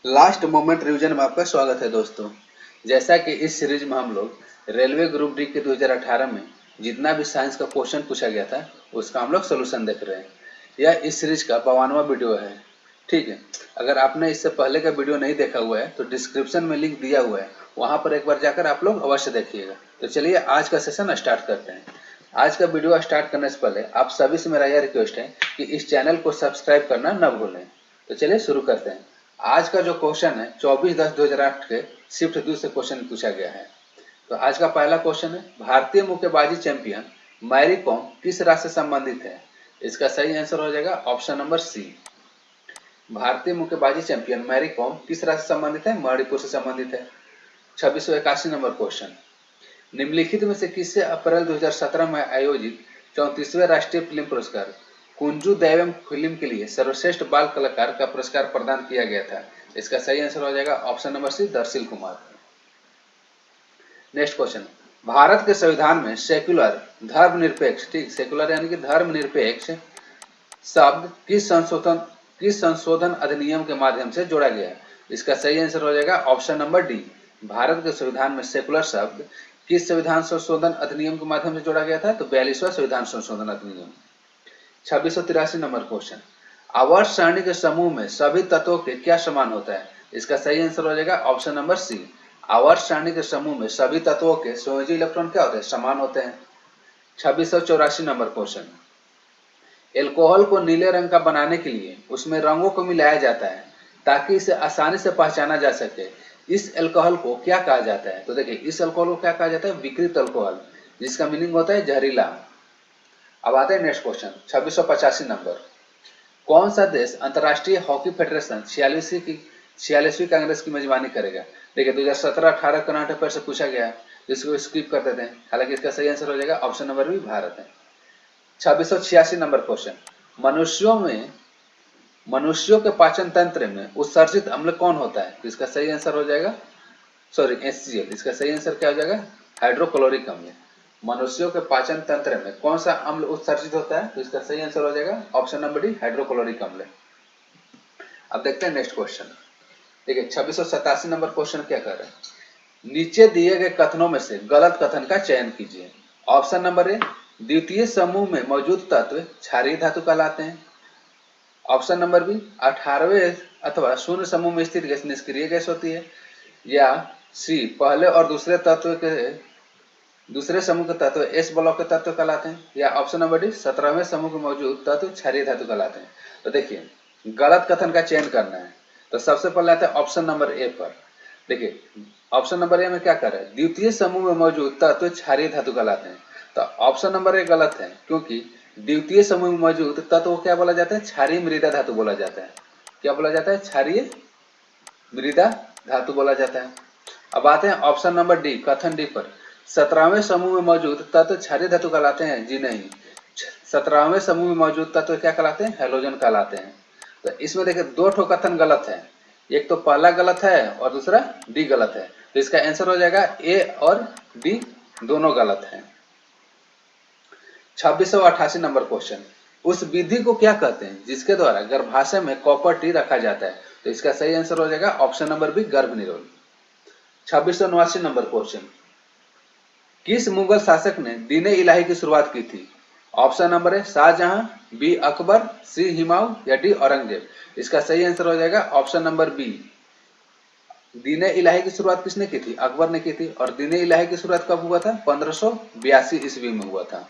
Last moment revision में आपका स्वागत है दोस्तों। जैसा कि इस सीरीज में हम लोग रेलवे ग्रुप डी के 2018 में जितना भी साइंस का क्वेश्चन पूछा गया था उसका हम लोग सोल्यूशन देख रहे हैं। यह इस सीरीज का 52वां वीडियो है। ठीक है, अगर आपने इससे पहले का वीडियो नहीं देखा हुआ है तो डिस्क्रिप्शन में लिंक दिया हुआ है, वहां पर एक बार जाकर आप लोग अवश्य देखिएगा। तो चलिए आज का सेशन स्टार्ट करते हैं। आज का वीडियो स्टार्ट करने से पहले आप सभी से मेरा यह रिक्वेस्ट है कि इस चैनल को सब्सक्राइब करना न भूलें। तो चलिए शुरू करते हैं। आज का जो क्वेश्चन है 24/10/2008 के शिफ्ट 2 से क्वेश्चन पूछा गया है। तो आज का पहला क्वेश्चन है, भारतीय मुक्केबाजी चैंपियन मैरी कॉम किस राष्ट्र से संबंधित है? इसका सही आंसर हो जाएगा ऑप्शन नंबर सी। भारतीय मुक्केबाजी चैंपियन मैरी कॉम किस राष्ट्र से संबंधित है? मणिपुर से संबंधित है। 2681 नंबर क्वेश्चन, निम्नलिखित में से किसे अप्रैल 2017 में आयोजित 34वें राष्ट्रीय फिल्म पुरस्कार कुंजू दैवम फिल्म के लिए सर्वश्रेष्ठ बाल कलाकार का पुरस्कार प्रदान किया गया था? इसका सही आंसर हो जाएगा option number C, Darshil Kumar. Next question, Bharat के संविधान में सेक्युलर धर्मनिरपेक्ष, ठीक, सेक्युलर यानी कि धर्मनिरपेक्ष शब्द किस संशोधन अधिनियम के माध्यम से जोड़ा गया है? इसका सही आंसर हो जाएगा ऑप्शन नंबर डी। भारत के संविधान में सेकुलर शब्द किस संविधान संशोधन अधिनियम के माध्यम से जोड़ा गया था? तो 42वां संविधान संशोधन अधिनियम। 2683 नंबर क्वेश्चन, आवर्त सारणी के समूह में सभी तत्वों के क्या समान होता है? इसका सही आंसर हो जाएगा ऑप्शन नंबर सी। आवर्त सारणी के समूह में सभी तत्वों के संयोजी इलेक्ट्रॉन क्या होते हैं? समान होते हैं। 2684 नंबर क्वेश्चन, एल्कोहल को नीले रंग का बनाने के लिए उसमें रंगों को मिलाया जाता है ताकि इसे आसानी से पहचाना जा सके। इस अल्कोहल को क्या कहा जाता है? तो देखिए, इस अल्कोहल को क्या कहा जाता है? विकृत अल्कोहल, जिसका मीनिंग होता है जहरीला। अब आते हैं नेक्स्ट क्वेश्चन, 2685 नंबर, कौन सा देश अंतर्राष्ट्रीय हॉकी फेडरेशन 46वीं कांग्रेस की मेजबानी करेगा? देखिए, 2017-18 करंट अफेयर से पूछा गया है, जिसको स्किप कर देते हैं। हालांकि इसका सही आंसर हो जाएगा ऑप्शन नंबर बी, भारत है। 2686 नंबर क्वेश्चन, मनुष्यों के पाचन तंत्र में उत्सर्जित अम्ल कौन होता है? तो इसका सही आंसर हो जाएगा, सॉरी, HCl। इसका सही आंसर क्या हो जाएगा? हाइड्रोक्लोरिक अम्ल। मनुष्यों के पाचन तंत्र में कौन सा अम्ल उत्सर्जित होता है? तो इसका सही आंसर हो जाएगा ऑप्शन नंबर डी, हाइड्रोक्लोरिक अम्ल। अब देखते हैं नेक्स्ट क्वेश्चन। देखिए, 2687 नंबर क्वेश्चन क्या कर रहे हैं, नीचे दिए गए कथनों में से गलत कथन का चयन कीजिए। ऑप्शन नंबर ए, द्वितीय समूह में मौजूद तत्व क्षारीय धातु कहलाते हैं। ऑप्शन नंबर बी, 18वें अथवा शून्य समूह में स्थित गैस निष्क्रिय गैस होती है। या सी, पहले और दूसरे समूह के तत्व एस ब्लॉक के तत्व कहलाते हैं। या ऑप्शन नंबर डी, 17वें समूह में मौजूद तत्व क्षारीय धातु कहलाते हैं। तो देखिए, गलत कथन का चयन करना है तो सबसे पहले आता है ऑप्शन नंबर ए पर। देखिए, ऑप्शन नंबर ए में क्या कर रहे हैं, द्वितीय समूह में मौजूद तत्व क्षारीय धातु कहलाते हैं। तो ऑप्शन नंबर ए गलत है, क्योंकि द्वितीय समूह में मौजूद तत्व को क्या बोला जाता है? क्षारीय मृदा धातु बोला जाता है। क्या बोला जाता है? क्षारीय मृदा धातु बोला जाता है। अब आते हैं ऑप्शन नंबर डी, कथन डी पर, 17वें समूह में मौजूद तत्व क्षारीय धातु कहलाते हैं? जी नहीं, 17वें समूह में मौजूद तत्व क्या कहलाते हैं? हैलोजन कहलाते हैं। तो इसमें देखिए, दो ठो कथन गलत है, एक तो पहला गलत है और दूसरा डी गलत है। तो इसका आंसर हो जाएगा ए और डी दोनों गलत है। 2688 नंबर क्वेश्चन, उस विधि को क्या कहते हैं जिसके द्वारा गर्भाशय में कॉपर टी रखा जाता है? तो इसका सही आंसर हो जाएगा ऑप्शन नंबर बी, गर्भ निरोध। 2689 नंबर क्वेश्चन, किस मुगल शासक ने दीन इलाही की शुरुआत की थी? ऑप्शन नंबर है शाहजहां, बी अकबर, सी हुमायूं या डी औरंगजेब। इसका सही आंसर हो जाएगा ऑप्शन नंबर बी। दीन इलाही की शुरुआत किसने की थी? अकबर ने की थी। और दीन इलाही की शुरुआत कब हुआ था? 1582 ईस्वी में हुआ था।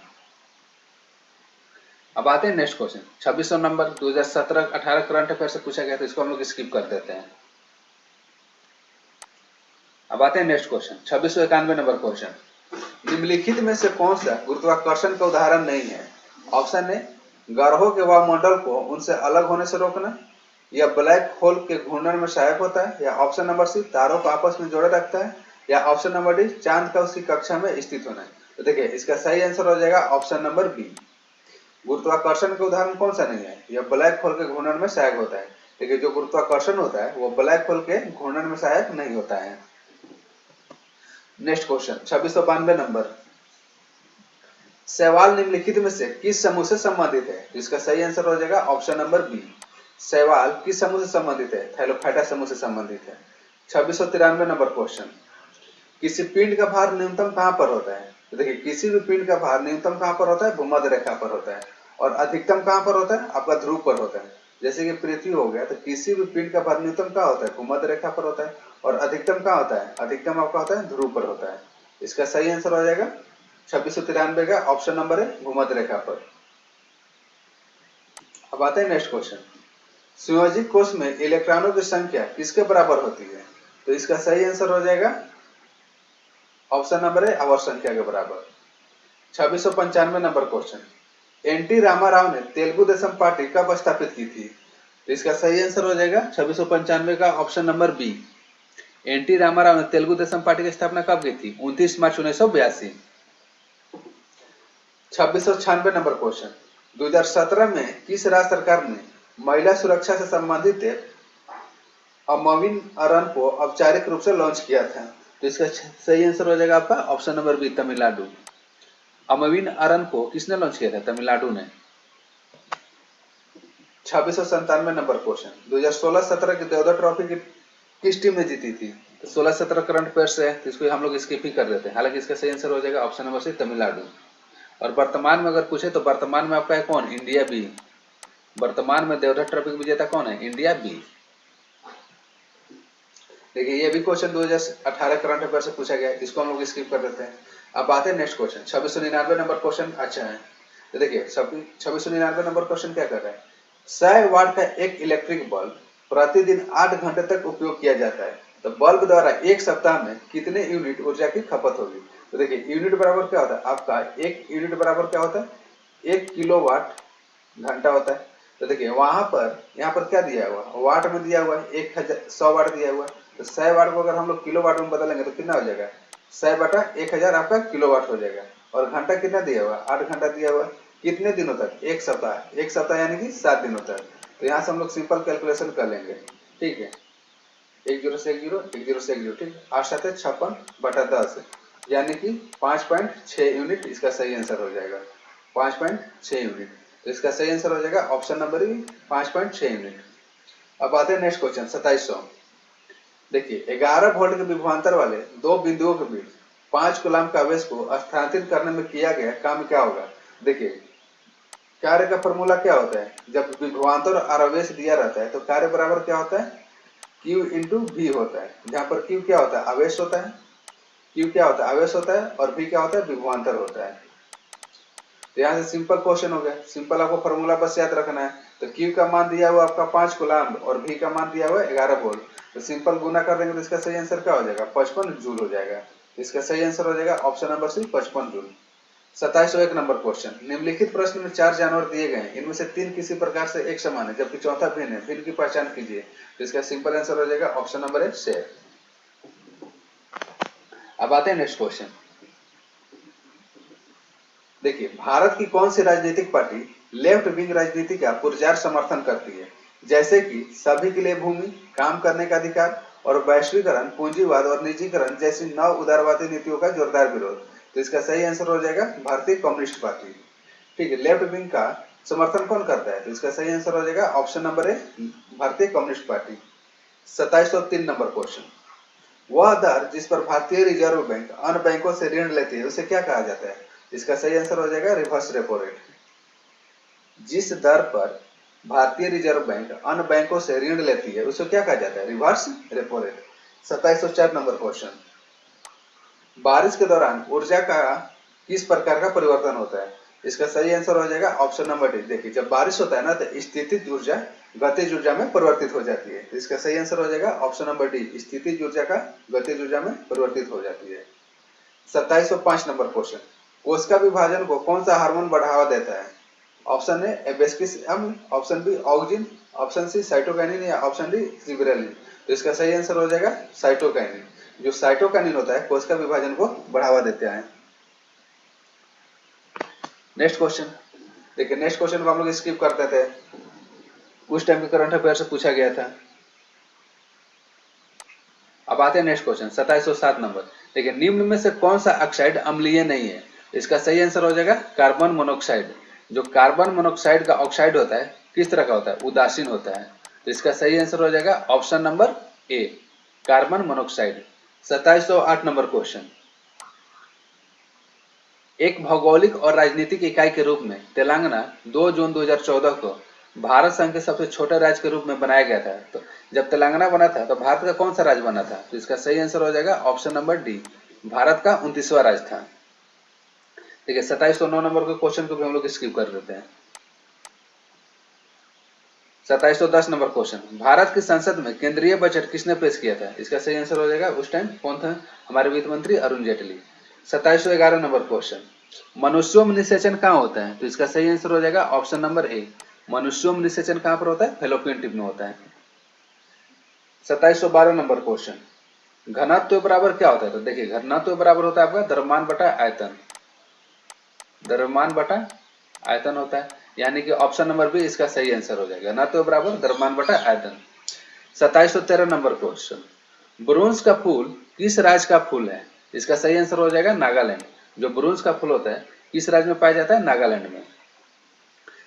अब आते हैं next question, 2600 number 2017-18 current affair से पूछा गया था, इसको हम लोग स्किप कर देते हैं। अब आते हैं नेक्स्ट क्वेश्चन, 2691 नंबर क्वेश्चन, निम्नलिखित में से कौन सा गुरुत्वाकर्षण का उदाहरण नहीं है? ऑप्शन ए, ग्रहों के वायुमंडल को उनसे अलग होने से रोकना। या ब्लैक होल के घूर्णन में सहायक होता है। या ऑप्शन नंबर सी, तारों को आपस में जोड़े रखता है। या ऑप्शन नंबर डी, चांद का उसकी कक्षा में स्थित होना है। तो देखिए, इसका सही आंसर हो जाएगा ऑप्शन नंबर बी। गुरुत्वाकर्षण का उदाहरण कौन सा नहीं है? यह ब्लैक होल के घूर्णन में सहायक होता है। देखिए, जो गुरुत्वाकर्षण होता है वो ब्लैक होल के घूर्णन में सहायक नहीं होता है। नेक्स्ट क्वेश्चन, 2692 नंबर, सवाल निम्नलिखित में से किस समूह से संबंधित है? इसका सही आंसर हो जाएगा ऑप्शन नंबर बी, शैवाल किस समूह से संबंधित है? थैलोफाइटा समूह से संबंधित है। 2693 नंबर क्वेश्चन, किसी पिंड का भार न्यूनतम कहां पर होता है? तो देखिए किसी भी पिंड का भार न्यूनतम कहां पर होता है? भूमध्य रेखा पर होता है। और अधिकतम कहां पर होता है? आपका ध्रुव पर होता है। जैसे कि पृथ्वी हो गया, तो किसी भी पिंड का भार न्यूनतम कहां होता है? भूमध्य रेखा पर होता है। और अधिकतम कहां होता है? अधिकतम आपका होता है ध्रुव पर होता है। इसका सही आंसर हो जाएगा 2693 का ऑप्शन नंबर है भूमध्य रेखा पर। अब आते हैं नेक्स्ट क्वेश्चन, संयोजित कोष में इलेक्ट्रॉनों की संख्या किसके बराबर होती है? तो इसका सही आंसर हो जाएगा ऑप्शन नंबर है आवर्त संख्या के बराबर। 2695 नंबर क्वेश्चन, एनटी रामाराव ने तेलुगु देशम पार्टी कब स्थापित की थी? तो इसका सही आंसर हो जाएगा 2695 का option number B. NT Rama Rao ने तेलुगु देशम पार्टी की स्थापना कब की थी? 29 मार्च 1982। 2696 नंबर क्वेश्चन, 2017 में किस राज्य सरकार ने महिला सुरक्षा से संबंधित अमविन अरन को औपचारिक रूप से लॉन्च किया था? तो इसका सही आंसर हो जाएगा आपका ऑप्शन नंबर बी, तमिलनाडु। अमविन अरन को किसने लॉन्च किया था? तमिलनाडु ने। 2697 नंबर क्वेश्चन, 2016-17 की देवधर ट्रॉफी की किस टीम ने जीती थी? तो 16-17 करंट अफेयर्स है, तो इसको हम लोग स्किप ही कर देते हैं। हालांकि इसका सही आंसर हो जाएगा ऑप्शन नंबर सी, तमिलनाडु। और वर्तमान में अगर पूछे तो वर्तमान में आपका है कौन? India B. वर्तमान में देवधर ट्रॉफी का विजेता कौन है? India B. देखिए ये भी क्वेश्चन 2018 करंट अफेयर से पूछा गया है, इसको हम लोग स्किप कर देते हैं। अब आते हैं नेक्स्ट क्वेश्चन, 2699 नंबर क्वेश्चन अच्छा है। तो देखिए 2699 नंबर क्वेश्चन क्या कर रहा है, 100 वाट का एक इलेक्ट्रिक बल्ब प्रतिदिन 8 घंटे तक उपयोग किया जाता है, तो बल्ब द्वारा एक सप्ताह में कितने यूनिट ऊर्जा की खपत होगी? तो देखिए यूनिट बराबर क्या होता है आपका, एक यूनिट बराबर क्या होता है? 1 किलोवाट घंटा होता है। तो देखिए वहां पर यहाँ पर क्या दिया हुआ, वाट में दिया हुआ है 100 वाट दिया हुआ है, तो 100 वाट को अगर हम लोग किलो वाट में बदलेंगे तो कितना हो जाएगा? 100 बटा 1000 आपका किलो वाट हो जाएगा। और घंटा कितना दिया हुआ? 8 घंटा दिया हुआ। कितने दिनों तक? एक सप्ताह। एक सप्ताह यानी कि 7 दिनों तक। तो यहाँ से हम लोग सिंपल कैलकुलेशन कर लेंगे, ठीक है। 10 से 10, 10 से 10, ठीक। 8 7 56 बटा 10 यानी कि 5.6 यूनिट इसका सही आंसर हो जाएगा, 5.6 यूनिट। तो इसका सही आंसर हो जाएगा ऑप्शन नंबर बी, 5.6 यूनिट। अब आते हैं नेक्स्ट क्वेश्चन 2700। देखिए 11 वोल्ट के विभवांतर वाले दो बिंदुओं के बीच 5 कूलम्ब के आवेश को स्थानांतरित करने में किया गया काम क्या होगा? देखिए कार्य का फॉर्मूला क्या होता है, जब विभवांतर और आवेश दिया रहता है तो कार्य बराबर क्या होता है? Q इंटू V होता है, जहां पर Q क्या होता है? आवेश होता है। Q क्या होता है? आवेश होता है। और V क्या होता है? विभवांतर होता है। तो यहाँ से सिंपल क्वेश्चन हो गया, सिंपल आपको फॉर्मूला बस याद रखना है। तो Q का मान दिया हुआ आपका 5 कूलम्ब और V का मान दिया हुआ 11 वोल्ट, तो सिंपल गुना कर देंगे तो इसका सही आंसर क्या हो जाएगा? 55 जूल हो जाएगा। इसका सही आंसर हो जाएगा option number C, 55 joule. 2701 number question, निम्नलिखित प्रश्न में 4 जानवर दिए गए हैं, इनमें से 3 किसी प्रकार से एक समान है जबकि चौथा भिन्न है, भिन्न की पहचान कीजिए। तो इसका सिंपल आंसर हो जाएगा ऑप्शन नंबर है शेर। अब आते हैं नेक्स्ट क्वेश्चन। देखिए भारत की कौन सी राजनीतिक पार्टी लेफ्ट विंग राजनीति का पुरजार समर्थन करती है? जैसे कि सभी के लिए भूमि, काम करने का अधिकार और वैश्वीकरण, पूंजीवाद और निजीकरण जैसी नव उदारवादी नीतियों का जोरदार विरोध। तो इसका सही आंसर हो जाएगा भारतीय कम्युनिस्ट पार्टी, ठीक है। लेफ्ट विंग का समर्थन कौन करता है? तो इसका सही आंसर हो जाएगा ऑप्शन नंबर है भारतीय कम्युनिस्ट पार्टी। 2703 नंबर क्वेश्चन, वह दर जिस पर भारतीय रिजर्व बैंक अन्य बैंकों से ऋण लेती है उसे क्या कहा जाता है? इसका सही आंसर हो जाएगा रिवर्स रेपो रेट। जिस दर पर भारतीय रिजर्व बैंक अन्य बैंकों से ऋण लेती है उसे क्या कहा जाता है? Reverse repo rate. 2704 number question, बारिश के दौरान ऊर्जा का किस प्रकार का परिवर्तन होता है? इसका सही आंसर हो जाएगा ऑप्शन नंबर डी। देखिए जब बारिश होता है ना तो स्थितिज ऊर्जा गतिज ऊर्जा में परिवर्तित हो जाती है, तो इसका सही आंसर हो जाएगा ऑप्शन नंबर डी, स्थितिज ऊर्जा का गतिज ऊर्जा में परिवर्तित हो जाती है। 2705 नंबर क्वेश्चन, कोशिका विभाजन को कौन सा हार्मोन बढ़ावा देता है? ऑप्शन ए एबेस्किस अम्ल, option B auxin, option C cytokinin या ऑप्शन डी जिबरेलिन। तो इसका सही आंसर हो जाएगा साइटोकाइनिन। जो साइटोकाइनिन होता है कोशिका विभाजन को बढ़ावा देते हैं। नेक्स्ट क्वेश्चन, देखिए नेक्स्ट क्वेश्चन को हम लोग स्किप करते थे, उस टाइम के करंट अफेयर से पूछा गया था। अब आते हैं नेक्स्ट क्वेश्चन 2707 नंबर। देखिए निम्न में से कौन सा ऑक्साइड अम्लीय नहीं है? इसका सही आंसर हो जाएगा कार्बन मोनोऑक्साइड। जो कार्बन मोनोऑक्साइड का ऑक्साइड होता है किस तरह का होता है? उदासीन होता है। तो इसका सही आंसर हो जाएगा ऑप्शन नंबर ए, कार्बन मोनोक्साइड। 2708 नंबर क्वेश्चन, एक भौगोलिक और राजनीतिक इकाई के रूप में तेलंगाना 2 जून 2014 को भारत संघ के सबसे छोटे राज्य के रूप में बनाया गया था। तो जब तेलंगाना बना था तो भारत का कौन सा राज्य बना था? तो इसका सही आंसर हो जाएगा ऑप्शन नंबर डी, भारत का 29वां राज्य था। ठीक है, 2709 नंबर के क्वेश्चन को भी हम लोग स्किप कर देते हैं। 2710 नंबर क्वेश्चन, भारत की संसद में केंद्रीय बजट किसने पेश किया था? इसका सही आंसर हो जाएगा उस टाइम कौन था? हमारे वित्त मंत्री अरुण जेटली। 2711 नंबर क्वेश्चन, मनुष्यों में निषेचन कहाँ होता है? तो इसका सही आंसर हो जाएगा ऑप्शन नंबर ए, मनुष्यों में निषेचन कहाँ पर होता है? फैलोपियन ट्यूब में होता है। 2712 नंबर क्वेश्चन, घनत्व बराबर क्या होता है? तो देखिए, घनत्व बराबर होता है आपका द्रव्यमान बटा आयतन, द्रव्यमान बटा आयतन होता है, यानी कि ऑप्शन नंबर बी इसका सही आंसर हो जाएगा, घनत्व बराबर द्रव्यमान बटा आयतन। 2713 नंबर क्वेश्चन, ब्रोंज का फूल किस राज्य का फूल है? इसका सही आंसर हो जाएगा नागालैंड। जो ब्रोंज का फूल होता है किस राज्य में पाया जाता है? नागालैंड में।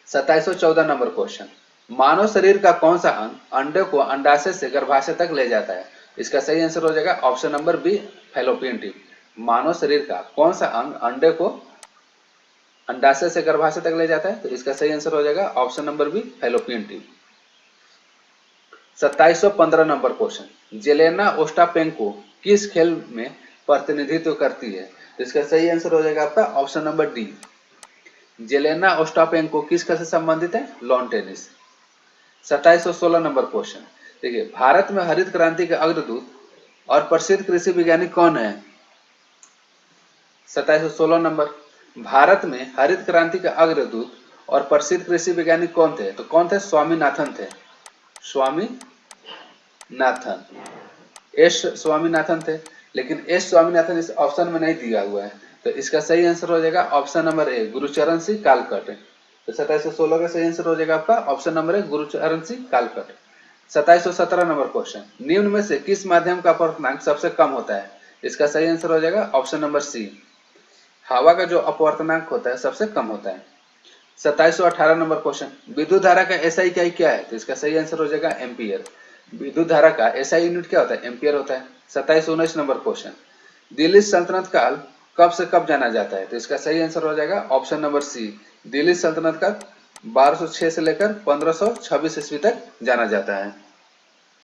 2714 नंबर क्वेश्चन, मानव शरीर का कौन सा अंग अंडे को अंडाशय से गर्भाशय तक ले जाता है? इसका सही आंसर हो जाएगा option number B, fallopian tube. मानव शरीर का कौन सा अंग अंडे को अंडाशय से गर्भाशय तक ले जाता है? तो इसका सही आंसर हो जाएगा option number B, fallopian tube. 2715 number question, Jelena Ostapenko किस खेल में प्रतिनिधित्व करती है? तो इसका सही आंसर हो जाएगा आपका ऑप्शन नंबर डी, जेलेना ओस्टापेंको किस खेल से संबंधित है? Lawn tennis. 2716 नंबर क्वेश्चन, देखिए, भारत में हरित क्रांति के अग्रदूत और प्रसिद्ध कृषि वैज्ञानिक कौन है? 2716 नंबर, भारत में हरित क्रांति के अग्रदूत और प्रसिद्ध कृषि वैज्ञानिक कौन थे? तो कौन थे? स्वामीनाथन थे, स्वामीनाथन, एस स्वामीनाथन थे। लेकिन एस स्वामीनाथन इस ऑप्शन में नहीं दिया हुआ है, तो इसका सही आंसर हो जाएगा option number A, Gurcharan Singh Kalkat. तो 2716 का सही आंसर हो जाएगा आपका option number A, Gurcharan Singh Kalkat. 2717 number question, निम्न में से किस माध्यम का अपवर्तनांक सबसे कम होता है? इसका सही आंसर हो जाएगा ऑप्शन नंबर सी, हवा का जो अपवर्तनांक होता है सबसे कम होता है। 2718 नंबर क्वेश्चन, विद्युत धारा का एसआई इकाई क्या है? तो इसका सही आंसर हो जाएगा एम्पियर। विद्युत धारा का एसआई यूनिट क्या होता है? एम्पियर होता है। 2719 नंबर क्वेश्चन, दिल्ली सल्तनत काल कब से कब जाना जाता है? तो इसका सही आंसर हो जाएगा ऑप्शन नंबर सी, दिल्ली सल्तनत काल 1206 से लेकर 1526 ईस्वी तक जाना जाता है।